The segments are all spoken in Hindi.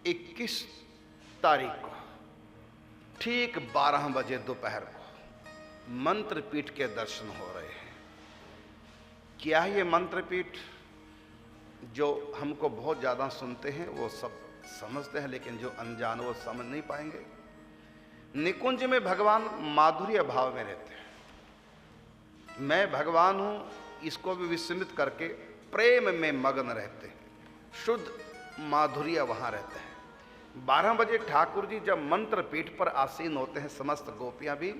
21 तारीख को ठीक 12 बजे दोपहर को मंत्रपीठ के दर्शन हो रहे हैं। क्या है ये मंत्रपीठ? जो हमको बहुत ज़्यादा सुनते हैं वो सब समझते हैं, लेकिन जो अनजान वो समझ नहीं पाएंगे। निकुंज में भगवान माधुर्य भाव में रहते हैं। मैं भगवान हूँ, इसको भी विस्मृत करके प्रेम में मग्न रहते हैं। शुद्ध माधुर्य वहाँ रहते हैं। 12 बजे ठाकुर जी जब मंत्र पीठ पर आसीन होते हैं, समस्त गोपियाँ भी,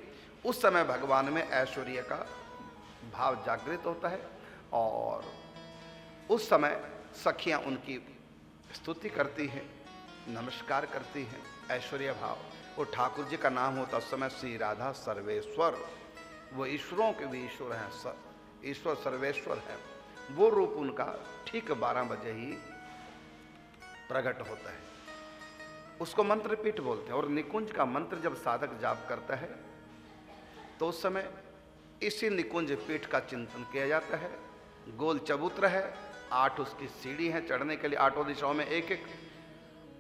उस समय भगवान में ऐश्वर्य का भाव जागृत होता है और उस समय सखियाँ उनकी स्तुति करती हैं, नमस्कार करती हैं। ऐश्वर्य भाव, वो ठाकुर जी का नाम होता उस समय श्री राधा सर्वेश्वर, वो ईश्वरों के भी ईश्वर हैं, ईश्वर सर्वेश्वर है। वो रूप उनका ठीक 12 बजे ही प्रकट होता है, उसको मंत्रपीठ बोलते हैं। और निकुंज का मंत्र जब साधक जाप करता है तो उस समय इसी निकुंज पीठ का चिंतन किया जाता है। गोल चबूतरा है, 8 उसकी सीढ़ी है चढ़ने के लिए, 8 दिशाओं में एक एक,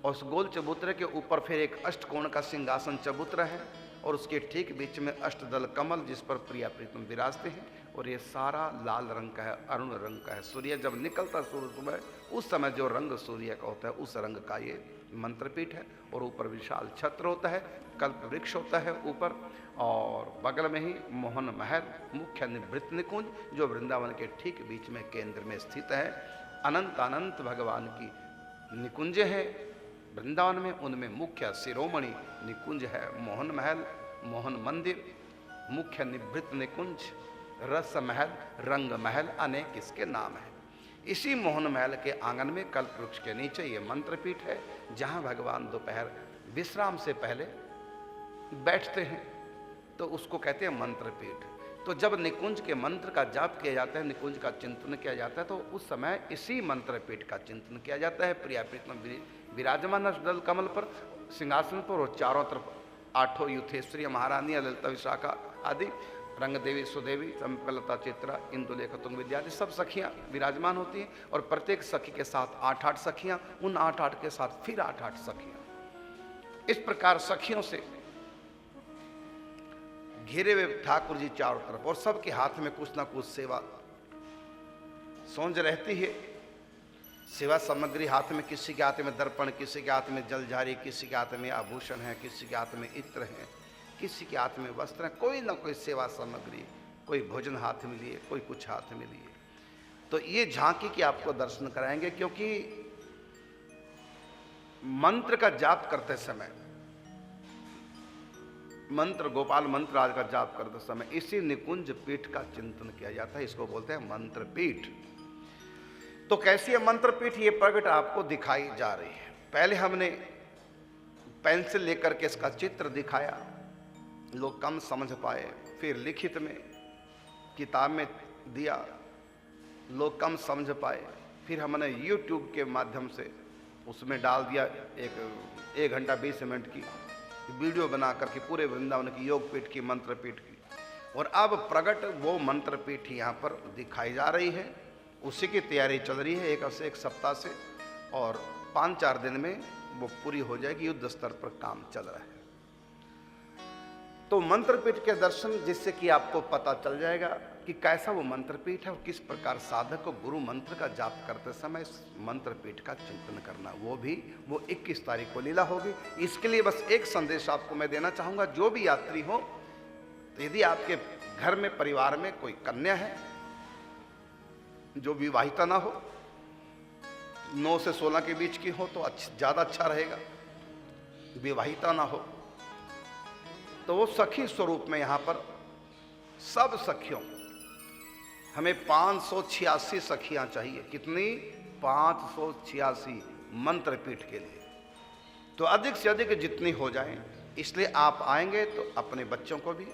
और उस गोल चबूतरे के ऊपर फिर एक अष्टकोण का सिंहासन चबूतरा है और उसके ठीक बीच में अष्टदल कमल जिस पर प्रिया प्रीतम विराजते हैं। और ये सारा लाल रंग का है, अरुण रंग का है। सूर्य जब निकलता सूर्य सुबह, उस समय जो रंग सूर्य का होता है उस रंग का ये मंत्रपीठ है। और ऊपर विशाल छत्र होता है, कल्प वृक्ष होता है ऊपर, और बगल में ही मोहन महल मुख्य निवृत्त निकुंज जो वृंदावन के ठीक बीच में केंद्र में स्थित है। अनंत अनंत भगवान की निकुंज है वृंदावन में, उनमें मुख्य शिरोमणि निकुंज है मोहन महल, मोहन मंदिर, मुख्य निवृत्त निकुंज, रस महल, रंग महल, अनेक इसके नाम हैं। इसी मोहन महल के आंगन में कल्प वृक्ष के नीचे ये मंत्रपीठ है, जहां भगवान दोपहर विश्राम से पहले बैठते हैं, तो उसको कहते हैं मंत्रपीठ। तो जब निकुंज के मंत्र का जाप किया जाता है, निकुंज का चिंतन किया जाता है, तो उस समय इसी मंत्रपीठ का चिंतन किया जाता है। प्रिया प्रीतम विराजमान अष्टदल कमल पर, सिंहासन पर, और चारों तरफ 8 युथेश्वरी महारानी, ललिता विशाखा आदि, रंग देवी, सुदेवी, चंपलता, चित्रा, इंदुलेख, तुंग विद्या आदि सब सखियां विराजमान होती हैं। और प्रत्येक सखी के साथ 8-8 सखियां, उन 8-8 के साथ फिर 8-8 सखियां। इस प्रकार सखियों से घिरे हुए ठाकुर जी चारों तरफ, और सबके हाथ में कुछ ना कुछ सेवा सौंज रहती है। सेवा सामग्री हाथ में, किसी के हाथ में दर्पण, किसी के हाथ में जलझारी, किसी के हाथ में आभूषण है, किसी के हाथ में इत्र है, किसी के हाथ में वस्त्र है, कोई ना कोई सेवा सामग्री, कोई भोजन हाथ में लिए, कोई कुछ हाथ में लिए। तो ये झांकी की आपको दर्शन कराएंगे, क्योंकि मंत्र का जाप करते समय, मंत्र गोपाल मंत्र आदि का जाप करते समय इसी निकुंज पीठ का चिंतन किया जाता है। इसको बोलते हैं मंत्रपीठ। तो कैसी है मंत्रपीठ? ये प्रकट आपको दिखाई जा रही है। पहले हमने पेंसिल लेकर के इसका चित्र दिखाया, लोग कम समझ पाए। फिर लिखित में किताब में दिया, लोग कम समझ पाए। फिर हमने YouTube के माध्यम से उसमें डाल दिया, 1 घंटा 20 मिनट की वीडियो बना करके पूरे वृंदावन की योगपीठ की, मंत्रपीठ की। और अब प्रकट वो मंत्रपीठ यहाँ पर दिखाई जा रही है। उसी की तैयारी चल रही है एक सप्ताह से, और 5-4 दिन में वो पूरी हो जाएगी। युद्ध स्तर पर काम चल रहा है। तो मंत्रपीठ के दर्शन, जिससे कि आपको पता चल जाएगा कि कैसा वो मंत्रपीठ है और किस प्रकार साधक को गुरु मंत्र का जाप करते समय इस मंत्रपीठ का चिंतन करना, वो 21 तारीख को लीला होगी। इसके लिए बस एक संदेश आपको मैं देना चाहूँगा। जो भी यात्री हो, तो यदि आपके घर में परिवार में कोई कन्या है जो विवाहिता ना हो, 9 से 16 के बीच की हो, तो ज़्यादा अच्छा रहेगा। विवाहिता ना हो तो वो सखी स्वरूप में यहाँ पर सब सखियों, हमें 586 सखियां चाहिए। कितनी? 586 मंत्रपीठ के लिए। तो अधिक से अधिक जितनी हो जाए, इसलिए आप आएंगे तो अपने बच्चों को भी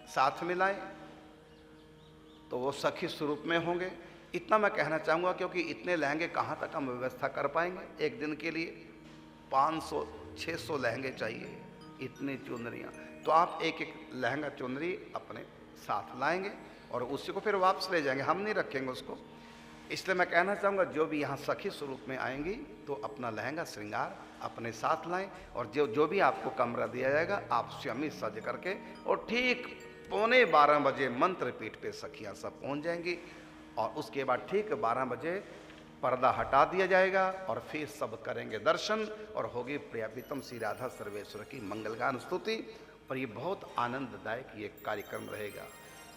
साथ में लाएं, तो वो सखी स्वरूप में होंगे। इतना मैं कहना चाहूँगा, क्योंकि इतने लहंगे कहाँ तक हम व्यवस्था कर पाएंगे एक दिन के लिए। 500-600 लहंगे चाहिए, इतनी चुनरियाँ। तो आप एक लहंगा चुनरी अपने साथ लाएंगे और उसी को फिर वापस ले जाएंगे, हम नहीं रखेंगे उसको। इसलिए मैं कहना चाहूँगा जो भी यहाँ सखी स्वरूप में आएंगी तो अपना लहंगा श्रृंगार अपने साथ लाएं, और जो भी आपको कमरा दिया जाएगा आप स्वयं ही सज करके, और ठीक 11:15 बजे मंत्र पीठ पे सखियाँ सब पहुँच जाएंगी। और उसके बाद ठीक 12 बजे पर्दा हटा दिया जाएगा और फिर सब करेंगे दर्शन, और होगी प्रियापितम श्री राधा सर्वेश्वर की मंगलगान स्तुति। और ये बहुत आनंददायक ये कार्यक्रम रहेगा।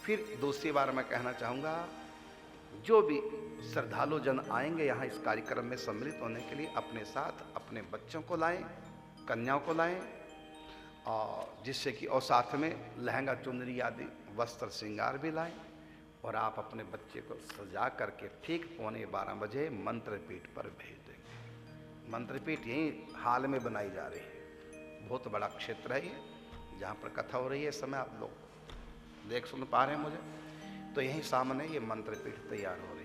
फिर दूसरी बार मैं कहना चाहूँगा, जो भी श्रद्धालु जन आएंगे यहाँ इस कार्यक्रम में सम्मिलित होने के लिए, अपने साथ अपने बच्चों को लाएं, कन्याओं को लाएं, और जिससे कि और साथ में लहंगा चुनरी आदि वस्त्र श्रृंगार भी लाएं, और आप अपने बच्चे को सजा करके ठीक 11:15 बजे मंत्रपीठ पर भेज देंगे। मंत्रपीठ यहीं हाल में बनाई जा रही है, बहुत बड़ा क्षेत्र है ये जहाँ पर कथा हो रही है। इस समय आप लोग देख सुन पा रहे हैं मुझे, तो यहीं सामने ये मंत्रपीठ तैयार हो रही है।